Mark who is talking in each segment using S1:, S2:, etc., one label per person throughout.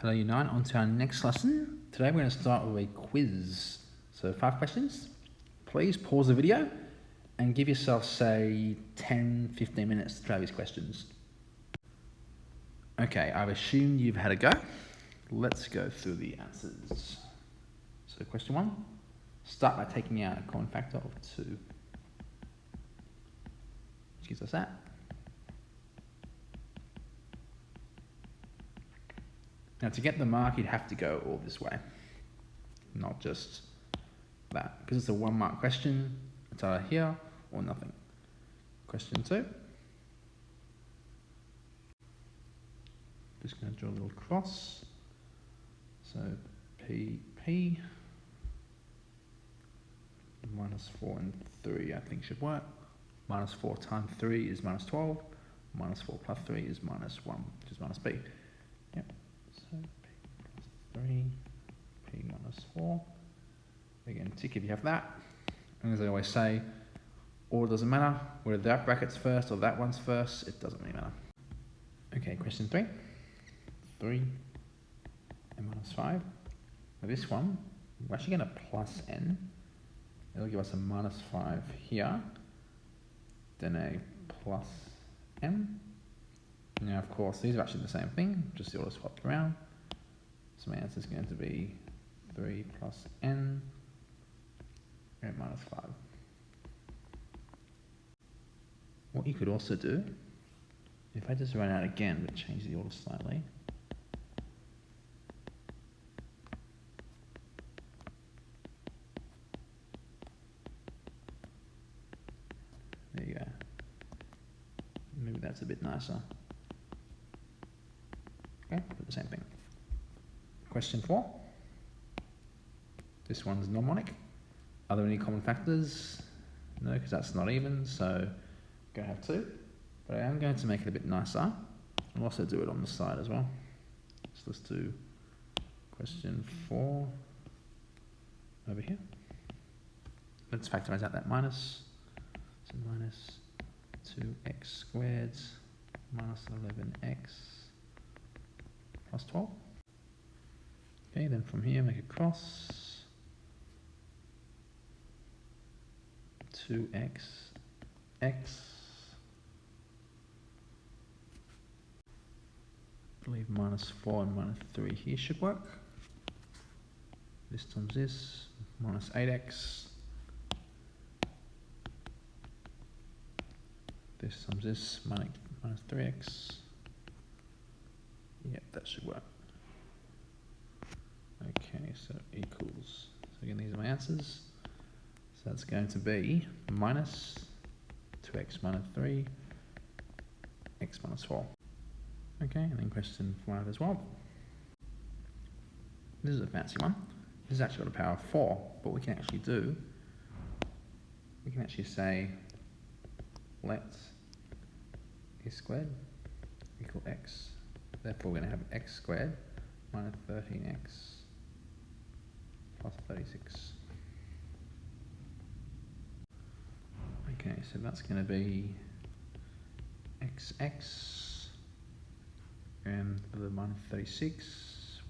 S1: Hello Year 9, on to our next lesson. Today we're going to start with a quiz. So 5 questions. Please pause the video and give yourself, say, 10-15 minutes to try these questions. Okay, I've assumed you've had a go. Let's go through the answers. So question 1, start by taking out a common factor of 2. Which gives us that. Now to get the mark, you'd have to go all this way, not just that. Because it's a 1 mark question, it's either here or nothing. Question 2. Just going to draw a little cross. So P minus 4 and 3 I think should work. Minus 4 times 3 is minus 12. Minus 4 plus 3 is minus 1, which is minus B. Yep. So P plus 3, P minus 4. Again, tick if you have that. And as I always say, order doesn't matter. Whether that bracket's first or that one's first, it doesn't really matter. Okay, question 3. 3 and minus 5. Now this one, we're actually going to plus n. It'll give us a minus 5 here, then a plus m. Now, of course, these are actually the same thing, just the order swapped around. So my answer is going to be 3 plus n and minus 5. What you could also do, if I just run out again but change the order slightly, there you go. Maybe that's a bit nicer. Okay, but the same thing. Question 4. This one's mnemonic. Are there any common factors? No, because that's not even, so I'm going to have 2. But I am going to make it a bit nicer. I'll also do it on the side as well. So let's do question 4 over here. Let's factorize out that minus. So minus 2x squared minus 11x plus 12. Okay, then from here make a cross. 2x x. I believe minus 4 and minus 3 here should work. This times this, minus 8x. This times this, minus 3x. Yep, that should work. Okay, so equals. So again, these are my answers. So that's going to be minus 2x minus 3, x minus 4. Okay, and then question 5 as well. This is a fancy one. This has actually got a power of 4, but we can actually do, we can actually say let a squared equal x. Therefore we're going to have x squared minus 13x plus 36. Okay, so that's going to be xx, and for the minus 36,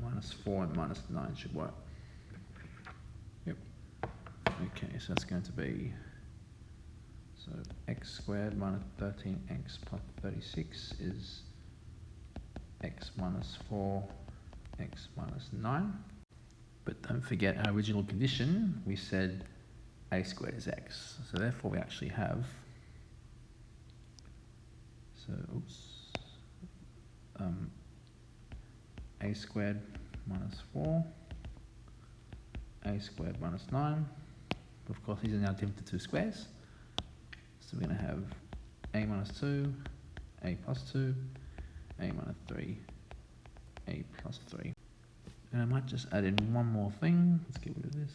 S1: minus 4 and minus 9 should work. Yep. Okay, so that's going to be, so x squared minus 13x plus 36 is x minus 4, x minus 9. But don't forget our original condition, we said a squared is x. So therefore we actually have, so a squared minus 4, a squared minus 9. But of course these are now divided to 2 squares. So we're going to have a minus 2, a plus 2, a minus 3, a plus 3. And I might just add in one more thing. Let's get rid of this.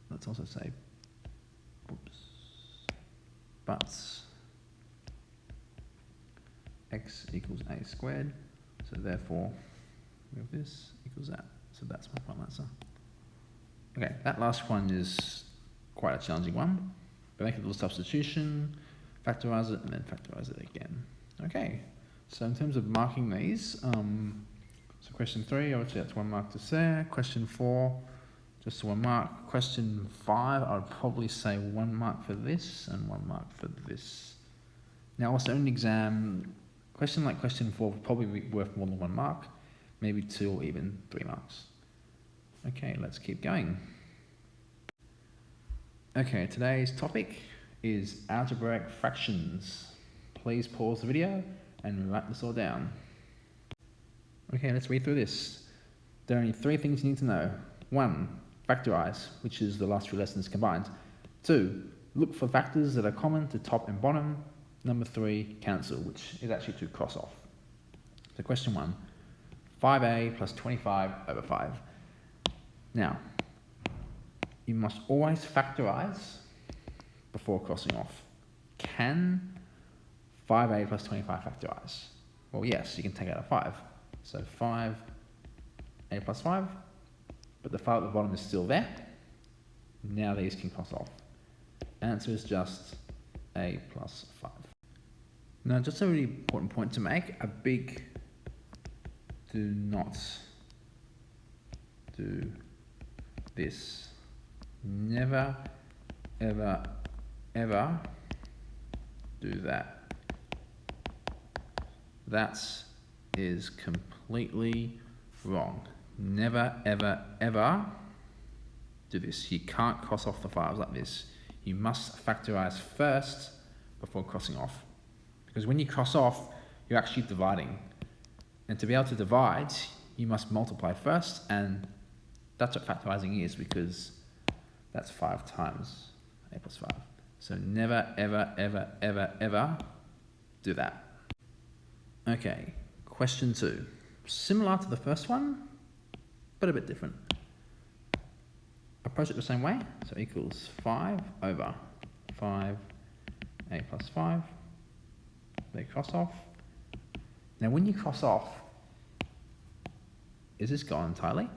S1: Let's also say, oops, but x equals a squared. So therefore, we have this equals that. So that's my final answer. Okay, that last one is quite a challenging one. But make a little substitution, factorize it, and then factorize it again. Okay, So in terms of marking these, so question 3, obviously that's 1 mark just there. Question 4, just 1 mark. Question 5, I would probably say 1 mark for this and 1 mark for this. Now also in an exam, question like question 4 would probably be worth more than 1 mark, maybe 2 or even 3 marks. Okay, let's keep going. Okay, today's topic is algebraic fractions. Please pause the video and write this all down. Okay, let's read through this. There are only 3 things you need to know. 1, factorise, which is the last 3 lessons combined. 2, look for factors that are common to top and bottom. Number 3, cancel, which is actually to cross off. So question 1, 5a plus 25 over 5. Now, you must always factorise before crossing off. Can 5a plus 25 factorise? Well, yes, you can take out a 5. So 5a plus 5, but the 5 at the bottom is still there. Now these can cross off. Answer is just a plus 5. Now, just a really important point to make, a big do not do this. Never, ever, ever do that. That is completely wrong. Never, ever, ever do this. You can't cross off the 5s like this. You must factorise first before crossing off. Because when you cross off, you're actually dividing. And to be able to divide, you must multiply first, and that's what factorising is, because that's 5 times a plus 5. So never, ever, ever, ever, ever do that. Okay, question 2. Similar to the first one, but a bit different. Approach it the same way, so equals 5 over 5a plus 5. They cross off. Now when you cross off, is this gone entirely?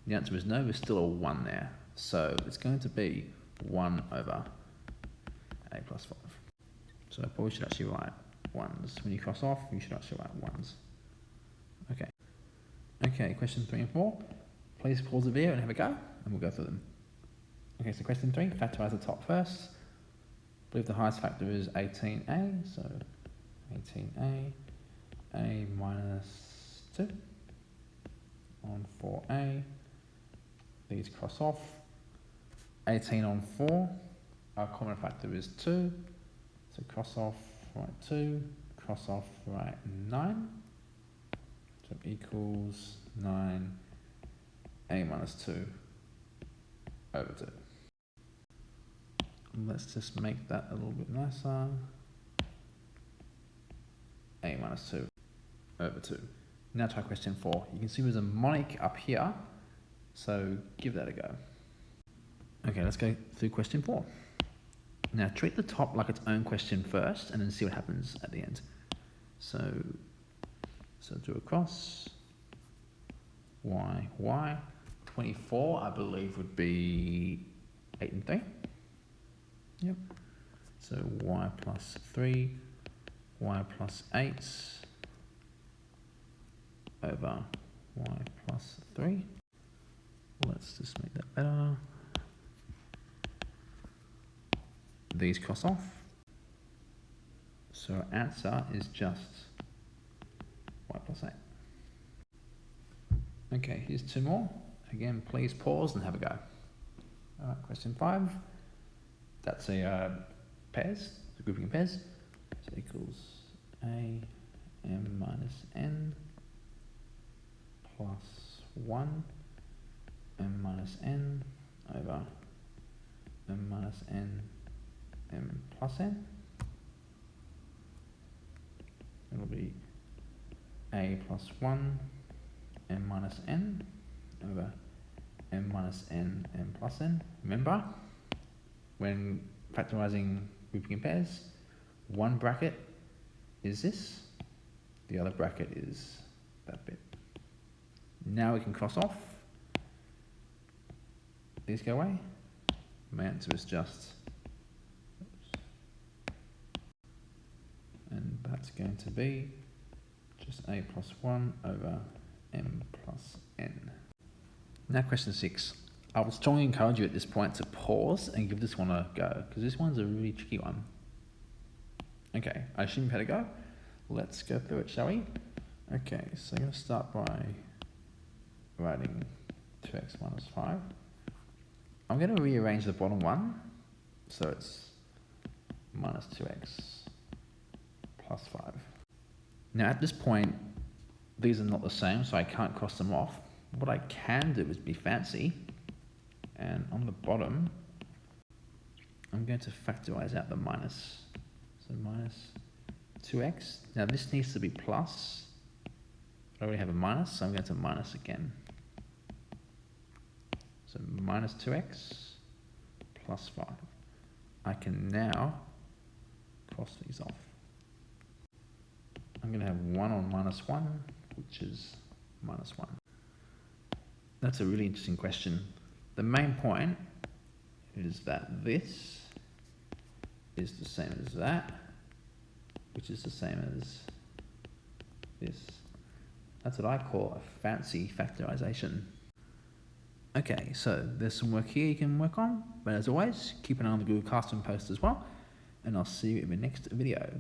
S1: The answer is no, there's still a 1 there. So it's going to be 1 over a plus 5. So I probably should actually write 1s. When you cross off, you should actually write 1s. Okay. Okay, question 3 and 4. Please pause the video and have a go, and we'll go through them. Okay, so question 3, factorise the top first. I believe the highest factor is 18a, so 18a, a minus 2 on 4a. These cross off. 18 on 4, our common factor is 2, so cross off, write 2, cross off, write 9, so equals 9 a minus 2 over 2. Let's just make that a little bit nicer. A minus 2 over 2. Now try question 4. You can see there's a mnemonic up here, so give that a go. Okay, let's go through question 4. Now treat the top like its own question first, and then see what happens at the end. So do a cross. Y. 24, I believe, would be 8 and 3. Yep. So y plus 3, y plus 8 over y plus 3. Let's just make that better. These cross off. So our answer is just y plus 8. Okay, here's 2 more. Again, please pause and have a go. Question 5. That's a pairs, a grouping of pairs. So equals a m minus n plus 1 m minus n over m minus n m plus n. It'll be a plus 1 m minus n over m minus n m plus n. Remember, when factorising grouping in pairs, one bracket is this, the other bracket is that bit. Now we can cross off. These go away. My answer is just, and that's going to be just a plus 1 over m plus n. Now question 6. I would strongly encourage you at this point to pause and give this one a go, because this one's a really tricky one. Okay, I assume you've had a go. Let's go through it, shall we? Okay, so I'm going to start by writing 2x minus 5. I'm going to rearrange the bottom one, so it's minus 2x plus 5. Now at this point, these are not the same, so I can't cross them off. What I can do is be fancy, and on the bottom, I'm going to factorize out the minus. So minus 2x. Now this needs to be plus. I already have a minus, so I'm going to minus again. So minus 2x plus 5. I can now cross these off. I'm going to have 1 on minus 1, which is minus 1. That's a really interesting question. The main point is that this is the same as that, which is the same as this. That's what I call a fancy factorisation. Okay, so there's some work here you can work on, but as always, keep an eye on the Google Classroom post as well, and I'll see you in the next video.